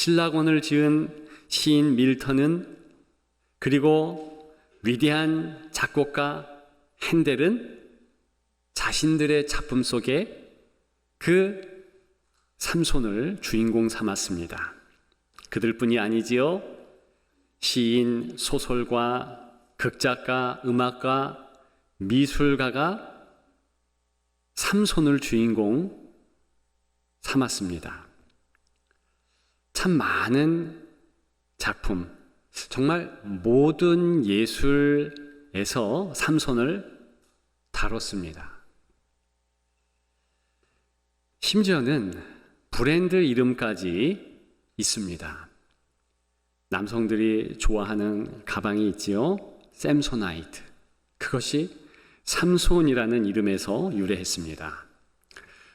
신라권을 지은 시인 밀턴은, 그리고 위대한 작곡가 핸델은 자신들의 작품 속에 그 삼손을 주인공 삼았습니다. 그들뿐이 아니지요. 시인, 소설가, 극작가, 음악가, 미술가가 삼손을 주인공 삼았습니다. 참 많은 작품, 정말 모든 예술에서 삼손을 다뤘습니다. 심지어는 브랜드 이름까지 있습니다. 남성들이 좋아하는 가방이 있지요. 샘소나이트. 그것이 삼손이라는 이름에서 유래했습니다.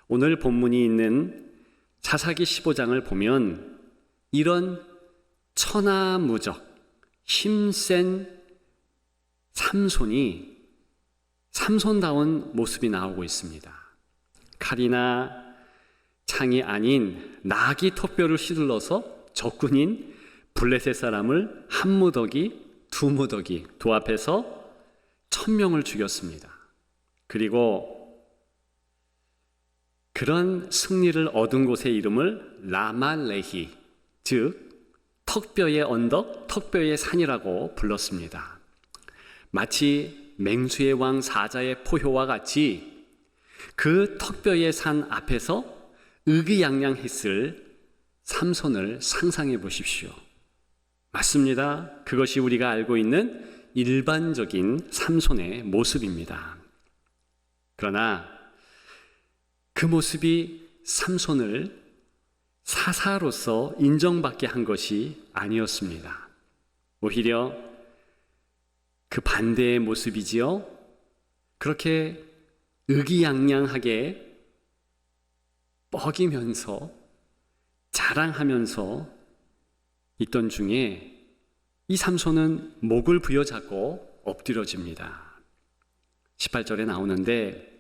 오늘 본문이 있는 사사기 15장을 보면 이런 천하무적, 힘센 삼손이 삼손다운 모습이 나오고 있습니다. 칼이나 창이 아닌 나귀 턱뼈를 휘둘러서 적군인 블레셋 사람을 한 무더기, 두 무더기 도합해서 1000명을 죽였습니다. 그리고 그런 승리를 얻은 곳의 이름을 라말레히, 즉 턱뼈의 언덕, 턱뼈의 산이라고 불렀습니다. 마치 맹수의 왕 사자의 포효와 같이 그 턱뼈의 산 앞에서 의기양양했을 삼손을 상상해 보십시오. 맞습니다. 그것이 우리가 알고 있는 일반적인 삼손의 모습입니다. 그러나 그 모습이 삼손을 사사로서 인정받게 한 것이 아니었습니다. 오히려 그 반대의 모습이지요. 그렇게 의기양양하게 뻐기면서 자랑하면서 있던 중에 이 삼손은 목을 부여잡고 엎드려집니다. 18절에 나오는데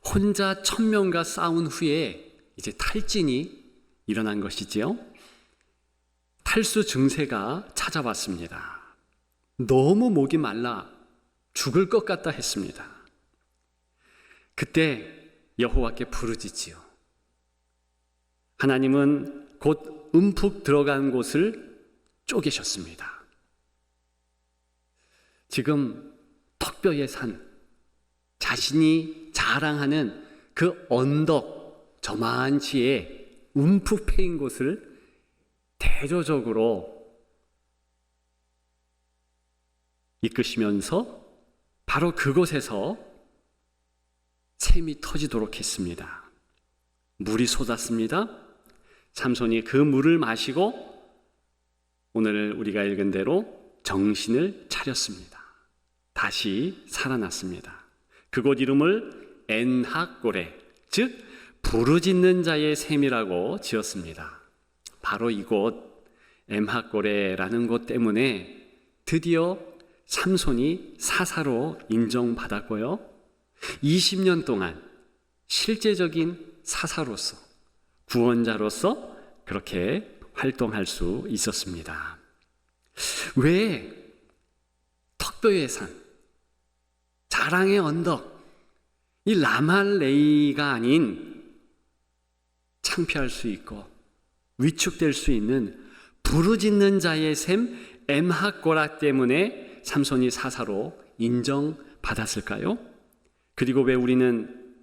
혼자 1000명과 싸운 후에 이제 탈진이 일어난 것이지요. 탈수 증세가 찾아왔습니다. 너무 목이 말라 죽을 것 같다 했습니다. 그때 여호와께 부르짖지요. 하나님은 곧 움푹 들어간 곳을 쪼개셨습니다. 지금 턱뼈의 산, 자신이 자랑하는 그 언덕 저만치에 움푹 패인 곳을 대조적으로 이끄시면서 바로 그곳에서 샘이 터지도록 했습니다. 물이 솟았습니다. 삼손이 그 물을 마시고 오늘 우리가 읽은 대로 정신을 차렸습니다. 다시 살아났습니다. 그곳 이름을 엔하꼬레, 즉 부르짖는 자의 샘이라고 지었습니다. 바로 이곳 엔하꼬레라는 곳 때문에 드디어 삼손이 사사로 인정받았고요. 20년 동안 실제적인 사사로서, 구원자로서 그렇게 활동할 수 있었습니다. 왜 턱뼈의 산, 자랑의 언덕, 이 라말레이가 아닌 창피할 수 있고 위축될 수 있는 부르짖는 자의 샘 엠하꼬라 때문에 삼손이 사사로 인정받았을까요? 그리고 왜 우리는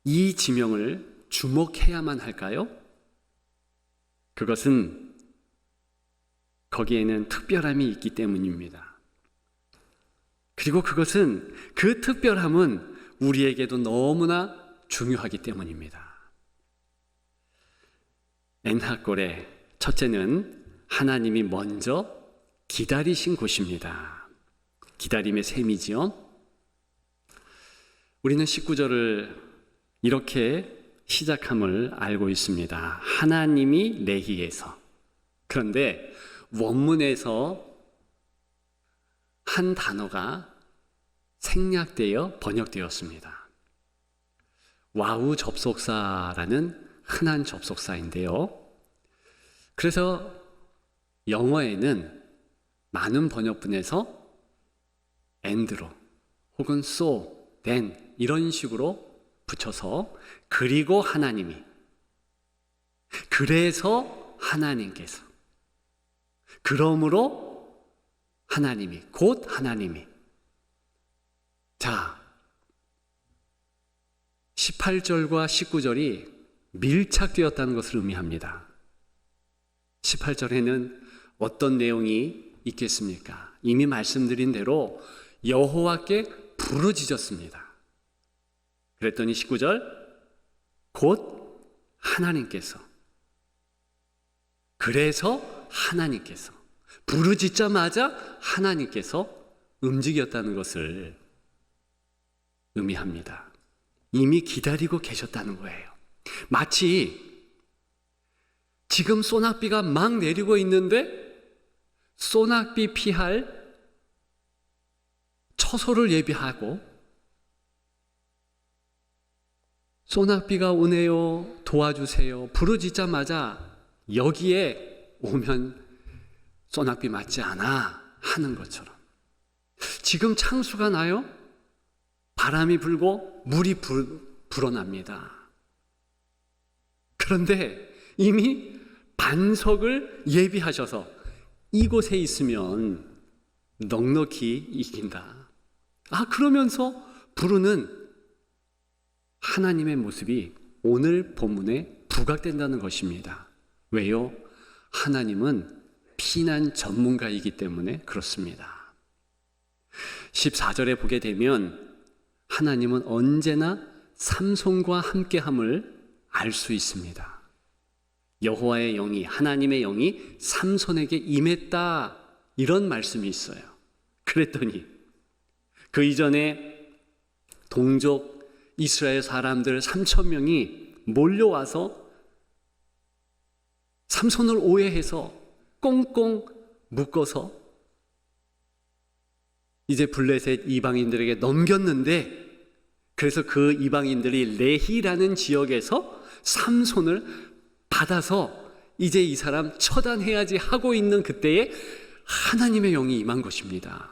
이 지명을 주목해야만 할까요? 그것은 거기에는 특별함이 있기 때문입니다. 그리고 그것은 그 특별함은 우리에게도 너무나 중요하기 때문입니다. 엔하골의 첫째는 하나님이 먼저 기다리신 곳입니다. 기다림의 셈이지요. 우리는 19절을 이렇게 시작함을 알고 있습니다. 하나님이 레히에서. 그런데 원문에서 한 단어가 생략되어 번역되었습니다. 와우 접속사라는 흔한 접속사인데요. 그래서 영어에는 많은 번역본에서 and로 혹은 so, then 이런 식으로 붙여서 그리고 하나님이, 그래서 하나님께서, 그러므로 하나님이, 곧 하나님이. 자, 18절과 19절이 밀착되었다는 것을 의미합니다. 18절에는 어떤 내용이 있겠습니까? 이미 말씀드린 대로 여호와께 부르짖었습니다. 그랬더니 19절, 곧 하나님께서, 그래서 하나님께서, 부르짖자마자 하나님께서 움직였다는 것을 의미합니다. 이미 기다리고 계셨다는 거예요. 마치 지금 소낙비가 막 내리고 있는데 소낙비 피할 처소를 예비하고, 소낙비가 오네요, 도와주세요, 부르짖자마자 여기에 오면 소낙비 맞지 않아 하는 것처럼, 지금 창수가 나요? 바람이 불고 물이 불어납니다. 그런데 이미 반석을 예비하셔서 이곳에 있으면 넉넉히 이긴다. 그러면서 부르는 하나님의 모습이 오늘 본문에 부각된다는 것입니다. 왜요? 하나님은 피난 전문가이기 때문에 그렇습니다. 14절에 보게 되면 하나님은 언제나 삼손과 함께함을 알 수 있습니다. 여호와의 영이, 하나님의 영이 삼손에게 임했다, 이런 말씀이 있어요. 그랬더니 그 이전에 동족 이스라엘 사람들 3,000명이 몰려와서 삼손을 오해해서 꽁꽁 묶어서 이제 블레셋 이방인들에게 넘겼는데, 그래서 그 이방인들이 레히라는 지역에서 삼손을 받아서 이제 이 사람 처단해야지 하고 있는 그때에 하나님의 영이 임한 것입니다.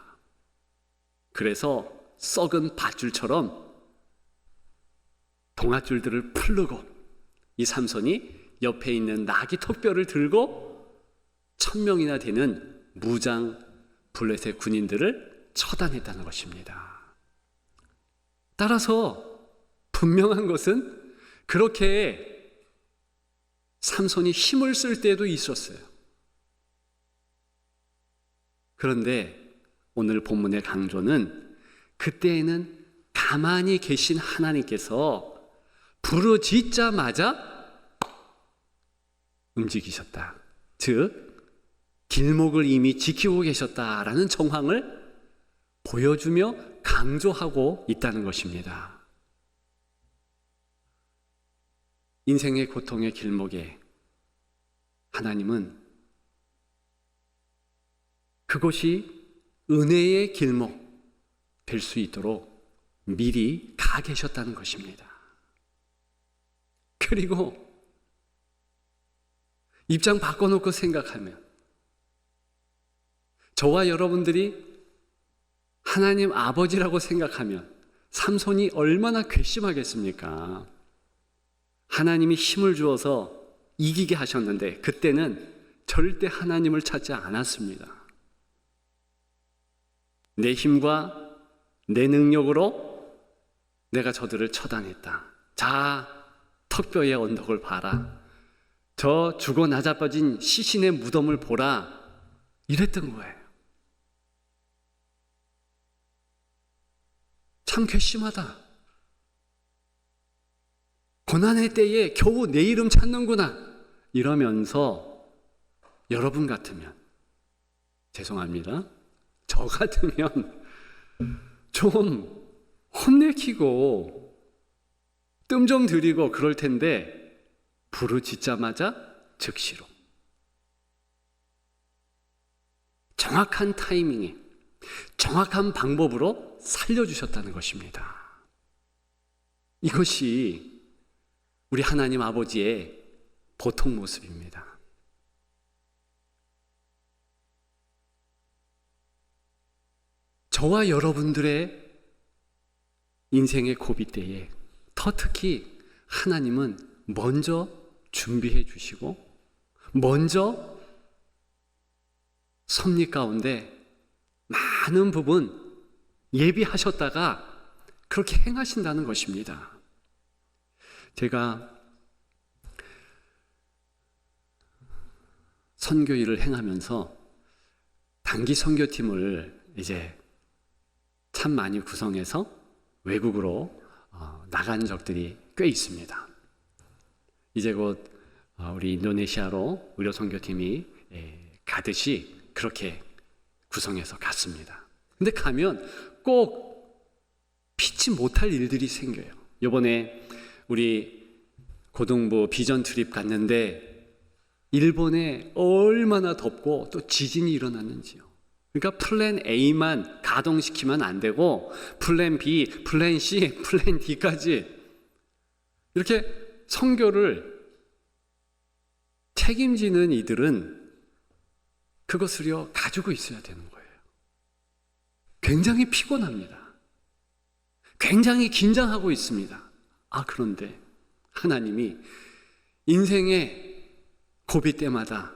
그래서 썩은 밧줄처럼 동아줄들을 풀르고 이 삼손이 옆에 있는 나귀 턱뼈를 들고 1,000명이나 되는 무장 블레셋 군인들을 처단했다는 것입니다. 따라서 분명한 것은 그렇게 삼손이 힘을 쓸 때도 있었어요. 그런데 오늘 본문의 강조는 그때에는 가만히 계신 하나님께서 부르짖자마자 움직이셨다. 즉 길목을 이미 지키고 계셨다라는 정황을 보여주며 강조하고 있다는 것입니다. 인생의 고통의 길목에 하나님은 그곳이 은혜의 길목 될 수 있도록 미리 가 계셨다는 것입니다. 그리고 입장 바꿔놓고 생각하면 저와 여러분들이 하나님 아버지라고 생각하면 삼손이 얼마나 괘씸하겠습니까? 하나님이 힘을 주어서 이기게 하셨는데 그때는 절대 하나님을 찾지 않았습니다. 내 힘과 내 능력으로 내가 저들을 처단했다. 자, 턱뼈의 언덕을 봐라. 저 죽어 나자빠진 시신의 무덤을 보라. 이랬던 거예요. 참 괘씸하다. 고난의 때에 겨우 내 이름 찾는구나. 이러면서 여러분 같으면, 죄송합니다, 저 같으면 좀 혼내키고 뜸 좀 들이고 그럴 텐데 부르짖자마자 즉시로 정확한 타이밍에 정확한 방법으로 살려주셨다는 것입니다. 이것이 우리 하나님 아버지의 보통 모습입니다. 저와 여러분들의 인생의 고비 때에 더 특히 하나님은 먼저 준비해 주시고 먼저 섭리 가운데 많은 부분 예비하셨다가 그렇게 행하신다는 것입니다. 제가 선교 일을 행하면서 단기 선교팀을 이제 참 많이 구성해서 외국으로 나간 적들이 꽤 있습니다. 이제 곧 우리 인도네시아로 의료 선교팀이 가듯이 그렇게 구성해서 갔습니다. 근데 가면 꼭 피치 못할 일들이 생겨요. 이번에 우리 고등부 비전 트립 갔는데 일본에 얼마나 덥고 또 지진이 일어났는지요. 그러니까 플랜 A만 가동시키면 안 되고 플랜 B, 플랜 C, 플랜 D까지 이렇게 선교를 책임지는 이들은 그것을요 가지고 있어야 되는 거예요. 굉장히 피곤합니다. 굉장히 긴장하고 있습니다. 그런데 하나님이 인생의 고비 때마다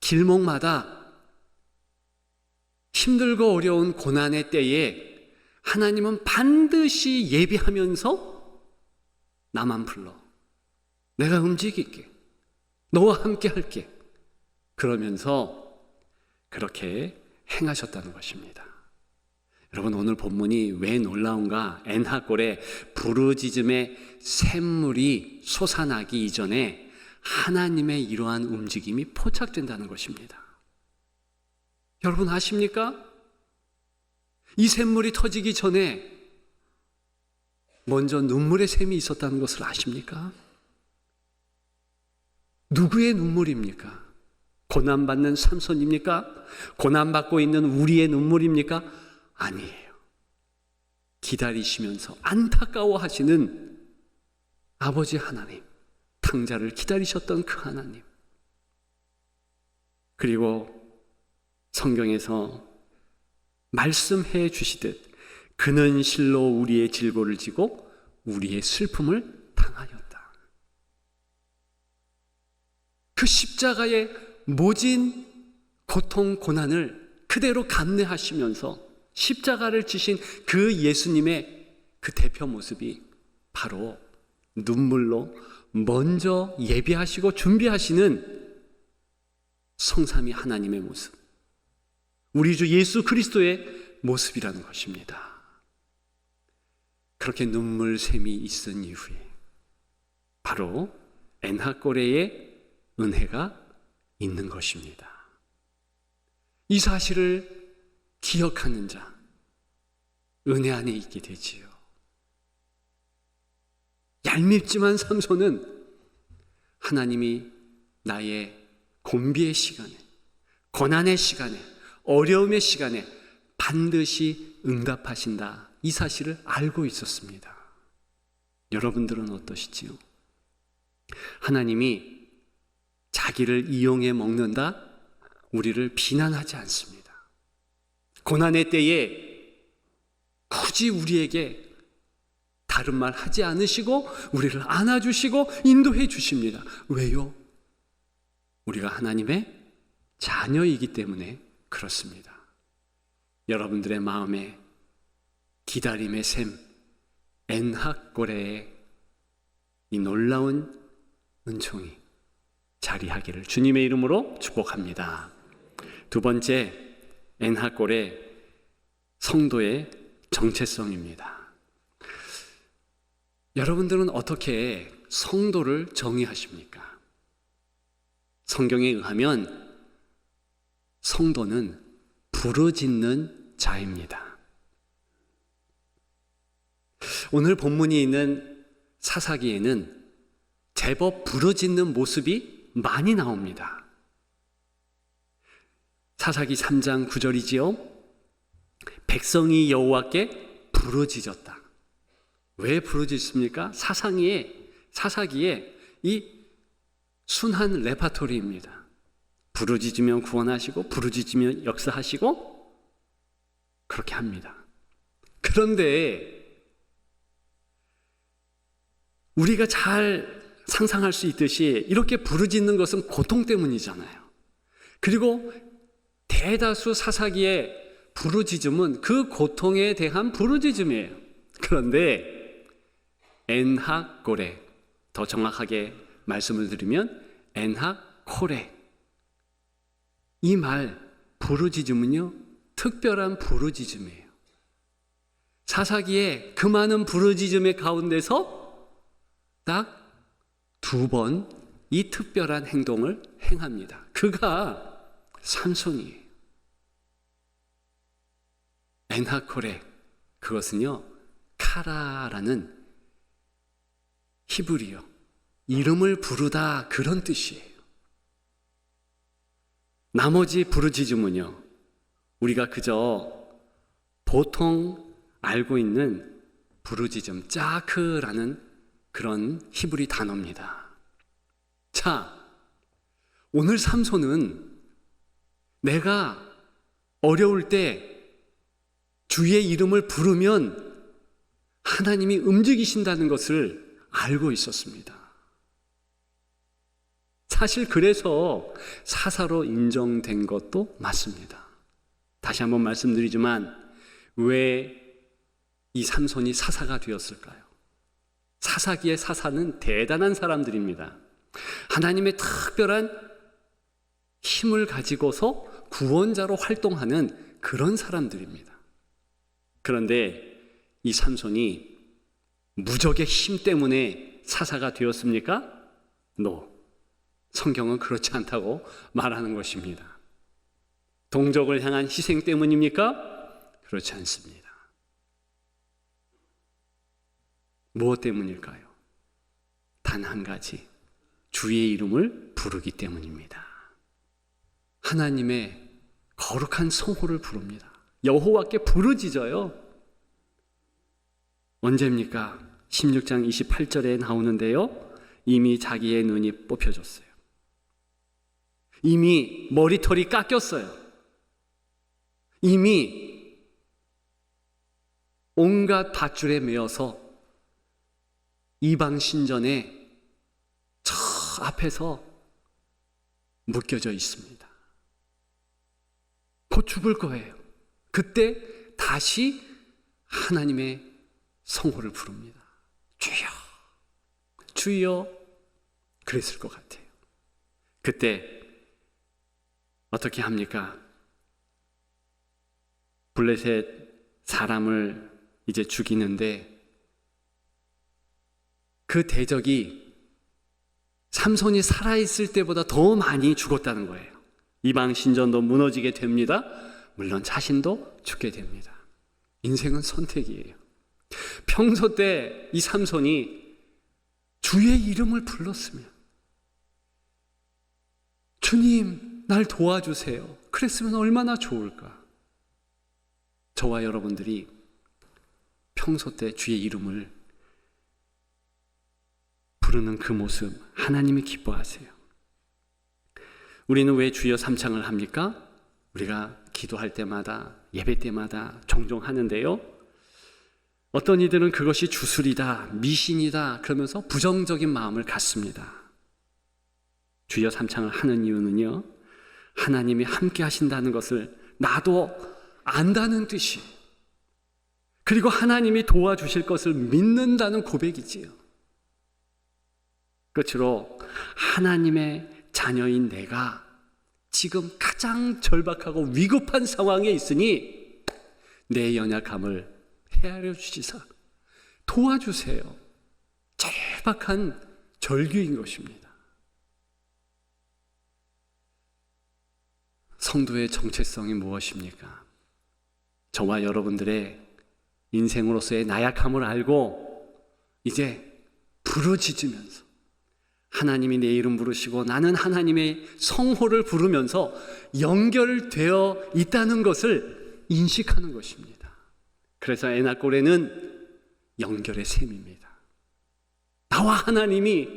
길목마다 힘들고 어려운 고난의 때에 하나님은 반드시 예비하면서 나만 불러. 내가 움직일게. 너와 함께 할게. 그러면서 그렇게 행하셨다는 것입니다. 여러분, 오늘 본문이 왜 놀라운가? 엔하골에 부르짖음의 샘물이 솟아나기 이전에 하나님의 이러한 움직임이 포착된다는 것입니다. 여러분 아십니까? 이 샘물이 터지기 전에 먼저 눈물의 샘이 있었다는 것을 아십니까? 누구의 눈물입니까? 고난받는 삼손입니까? 고난받고 있는 우리의 눈물입니까? 아니에요. 기다리시면서 안타까워하시는 아버지 하나님, 탕자를 기다리셨던 그 하나님. 그리고 성경에서 말씀해 주시듯 그는 실로 우리의 질고를 지고 우리의 슬픔을 당하였다. 그 십자가의 모진 고통 고난을 그대로 감내하시면서 십자가를 지신 그 예수님의 그 대표 모습이 바로 눈물로 먼저 예비하시고 준비하시는 성삼위 하나님의 모습, 우리 주 예수 그리스도의 모습이라는 것입니다. 그렇게 눈물샘이 있은 이후에 바로 엔하꼬레의 은혜가 있는 것입니다. 이 사실을 기억하는 자, 은혜 안에 있게 되지요. 얄밉지만 삼손은 하나님이 나의 곤비의 시간에, 고난의 시간에, 어려움의 시간에 반드시 응답하신다, 이 사실을 알고 있었습니다. 여러분들은 어떠시지요? 하나님이 자기를 이용해 먹는다, 우리를 비난하지 않습니다. 고난의 때에 굳이 우리에게 다른 말 하지 않으시고 우리를 안아주시고 인도해 주십니다. 왜요? 우리가 하나님의 자녀이기 때문에 그렇습니다. 여러분들의 마음에 기다림의 샘, 엔하꼬레의 이 놀라운 은총이 자리하기를 주님의 이름으로 축복합니다. 두 번째, 엔하꼬레 성도의 정체성입니다. 여러분들은 어떻게 성도를 정의하십니까? 성경에 의하면 성도는 부르짖는 자입니다. 오늘 본문이 있는 사사기에는 제법 부르짖는 모습이 많이 나옵니다. 사사기 3장 9절이지요. 백성이 여호와께 부르짖었다. 왜 부르짖습니까? 사사기에 이 순한 레파토리입니다. 부르짖으면 구원하시고 부르짖으면 역사하시고 그렇게 합니다. 그런데 우리가 잘 상상할 수 있듯이 이렇게 부르짖는 것은 고통 때문이잖아요. 그리고 대다수 사사기의 부르짖음은 그 고통에 대한 부르짖음이에요. 그런데 엔하고레, 더 정확하게 말씀을 드리면 엔하코레, 이 말 부르짖음은요 특별한 부르짖음이에요. 사사기의 그 많은 부르짖음의 가운데서 딱 2번 이 특별한 행동을 행합니다. 그가 삼손이에요. 엔하코레, 그것은요 카라라는 히브리어, 이름을 부르다, 그런 뜻이에요. 나머지 부르짖음은요 우리가 그저 보통 알고 있는 부르짖음, 짜크라는 그런 히브리 단어입니다. 자, 오늘 삼손은 내가 어려울 때 주의 이름을 부르면 하나님이 움직이신다는 것을 알고 있었습니다. 사실 그래서 사사로 인정된 것도 맞습니다. 다시 한번 말씀드리지만 왜 이 삼손이 사사가 되었을까요? 사사기의 사사는 대단한 사람들입니다. 하나님의 특별한 힘을 가지고서 구원자로 활동하는 그런 사람들입니다. 그런데 이 삼손이 무적의 힘 때문에 사사가 되었습니까? No. 성경은 그렇지 않다고 말하는 것입니다. 동족을 향한 희생 때문입니까? 그렇지 않습니다. 무엇 때문일까요? 단 한 가지, 주의 이름을 부르기 때문입니다. 하나님의 거룩한 성호를 부릅니다. 여호와께 부르짖어요. 언제입니까? 16장 28절에 나오는데요, 이미 자기의 눈이 뽑혀졌어요. 이미 머리털이 깎였어요. 이미 온갖 밧줄에 매어서 이방 신전에 저 앞에서 묶여져 있습니다. 곧 죽을 거예요. 그때 다시 하나님의 성호를 부릅니다. 주여, 주여, 그랬을 것 같아요. 그때 어떻게 합니까? 블레셋 사람을 이제 죽이는데 그 대적이 삼손이 살아있을 때보다 더 많이 죽었다는 거예요. 이방 신전도 무너지게 됩니다. 물론 자신도 죽게 됩니다. 인생은 선택이에요. 평소 때 이 삼손이 주의 이름을 불렀으면, 주님 날 도와주세요, 그랬으면 얼마나 좋을까. 저와 여러분들이 평소 때 주의 이름을 부르는 그 모습 하나님이 기뻐하세요. 우리는 왜 주여 삼창을 합니까? 우리가 기도할 때마다, 예배 때마다 종종 하는데요, 어떤 이들은 그것이 주술이다, 미신이다 그러면서 부정적인 마음을 갖습니다. 주여 삼창을 하는 이유는요, 하나님이 함께 하신다는 것을 나도 안다는 뜻이, 그리고 하나님이 도와주실 것을 믿는다는 고백이지요. 끝으로 하나님의 자녀인 내가 지금 가장 절박하고 위급한 상황에 있으니 내 연약함을 헤아려 주시사 도와주세요. 절박한 절규인 것입니다. 성도의 정체성이 무엇입니까? 저와 여러분들의 인생으로서의 나약함을 알고 이제 부르짖으면서 하나님이 내 이름 부르시고 나는 하나님의 성호를 부르면서 연결되어 있다는 것을 인식하는 것입니다. 그래서 엔하코레는 연결의 셈입니다. 나와 하나님이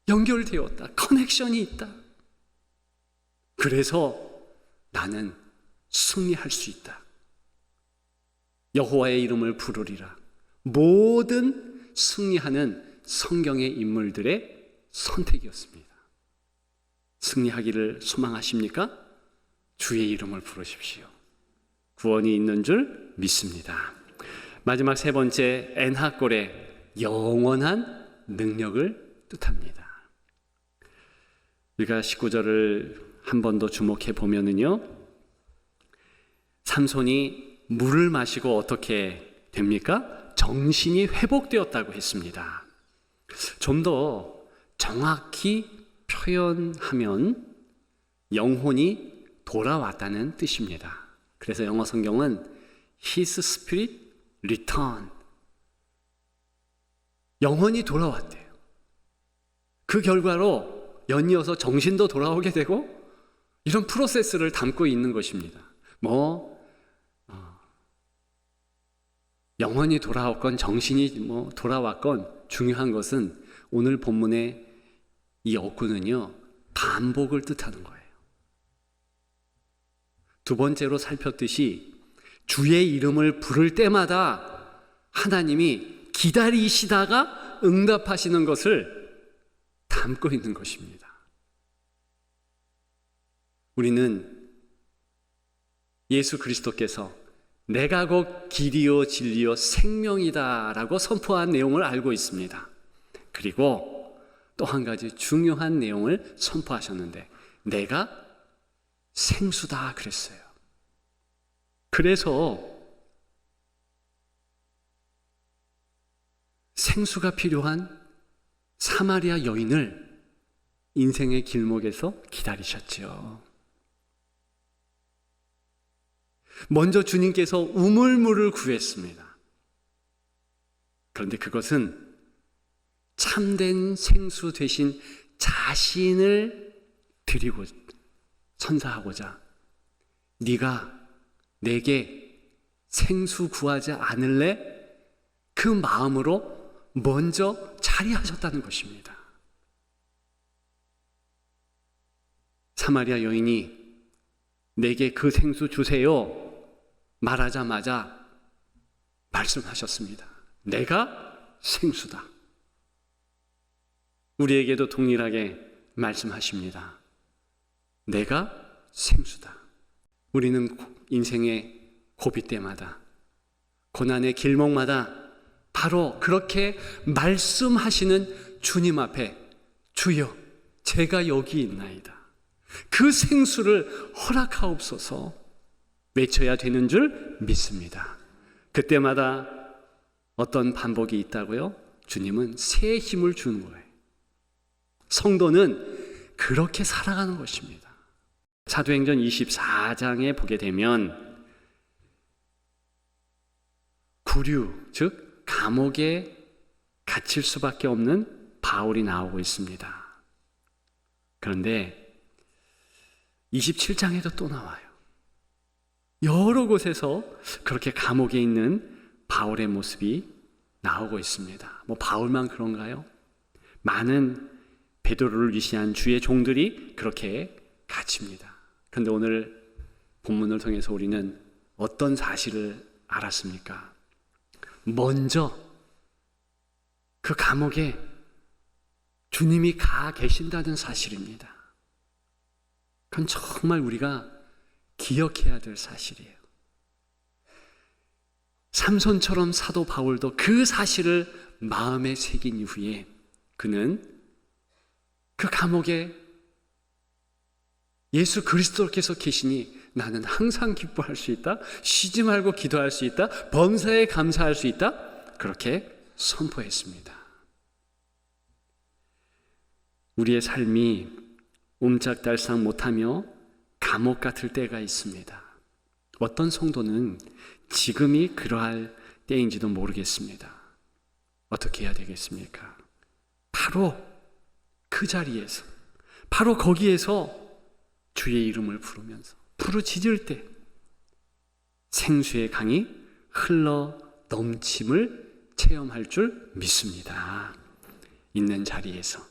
연결되었다, 커넥션이 있다. 그래서 나는 승리할 수 있다. 여호와의 이름을 부르리라. 모든 승리하는 성경의 인물들의 선택이었습니다. 승리하기를 소망하십니까? 주의 이름을 부르십시오. 구원이 있는 줄 믿습니다. 마지막 세 번째, 엔하골의 영원한 능력을 뜻합니다. 우리가 19절을 한 번 더 주목해 보면은요, 삼손이 물을 마시고 어떻게 됩니까? 정신이 회복되었다고 했습니다. 좀 더 정확히 표현하면 영혼이 돌아왔다는 뜻입니다. 그래서 영어 성경은 His Spirit Return, 영혼이 돌아왔대요. 그 결과로 연이어서 정신도 돌아오게 되고 이런 프로세스를 담고 있는 것입니다. 영혼이 돌아왔건 정신이 돌아왔건 중요한 것은 오늘 본문의 이 어구는요, 반복을 뜻하는 거예요. 두 번째로 살폈듯이 주의 이름을 부를 때마다 하나님이 기다리시다가 응답하시는 것을 담고 있는 것입니다. 우리는 예수 그리스도께서 내가 곧 길이요 진리요 생명이다라고 선포한 내용을 알고 있습니다. 그리고 또 한 가지 중요한 내용을 선포하셨는데, 내가 생수다 그랬어요. 그래서 생수가 필요한 사마리아 여인을 인생의 길목에서 기다리셨지요. 먼저 주님께서 우물물을 구했습니다. 그런데 그것은 참된 생수 되신 자신을 드리고 선사하고자, 네가 내게 생수 구하지 않을래? 그 마음으로 먼저 자리하셨다는 것입니다. 사마리아 여인이 내게 그 생수 주세요 말하자마자 말씀하셨습니다. 내가 생수다. 우리에게도 동일하게 말씀하십니다. 내가 생수다. 우리는 인생의 고비 때마다, 고난의 길목마다 바로 그렇게 말씀하시는 주님 앞에 주여 제가 여기 있나이다, 그 생수를 허락하옵소서 외쳐야 되는 줄 믿습니다. 그때마다 어떤 반복이 있다고요? 주님은 새 힘을 주는 거예요. 성도는 그렇게 살아가는 것입니다. 사도행전 24장에 보게 되면 구류, 즉 감옥에 갇힐 수밖에 없는 바울이 나오고 있습니다. 그런데 27장에도 또 나와요. 여러 곳에서 그렇게 감옥에 있는 바울의 모습이 나오고 있습니다. 바울만 그런가요? 많은 베드로를 위시한 주의 종들이 그렇게 갇힙니다. 그런데 오늘 본문을 통해서 우리는 어떤 사실을 알았습니까? 먼저 그 감옥에 주님이 가 계신다는 사실입니다. 그건 정말 우리가 기억해야 될 사실이에요. 삼손처럼 사도 바울도 그 사실을 마음에 새긴 이후에 그는 그 감옥에 예수 그리스도께서 계시니 나는 항상 기뻐할 수 있다, 쉬지 말고 기도할 수 있다, 범사에 감사할 수 있다, 그렇게 선포했습니다. 우리의 삶이 옴짝달싹 못하며 감옥 같을 때가 있습니다. 어떤 성도는 지금이 그러할 때인지도 모르겠습니다. 어떻게 해야 되겠습니까? 바로 그 자리에서, 바로 거기에서 주의 이름을 부르면서 부르짖을 때 생수의 강이 흘러 넘침을 체험할 줄 믿습니다. 있는 자리에서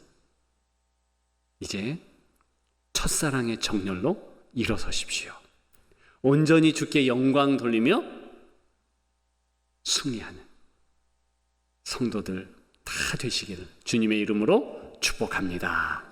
이제 첫사랑의 정열로 일어서십시오. 온전히 주께 영광 돌리며 승리하는 성도들 다 되시기를 주님의 이름으로 축복합니다.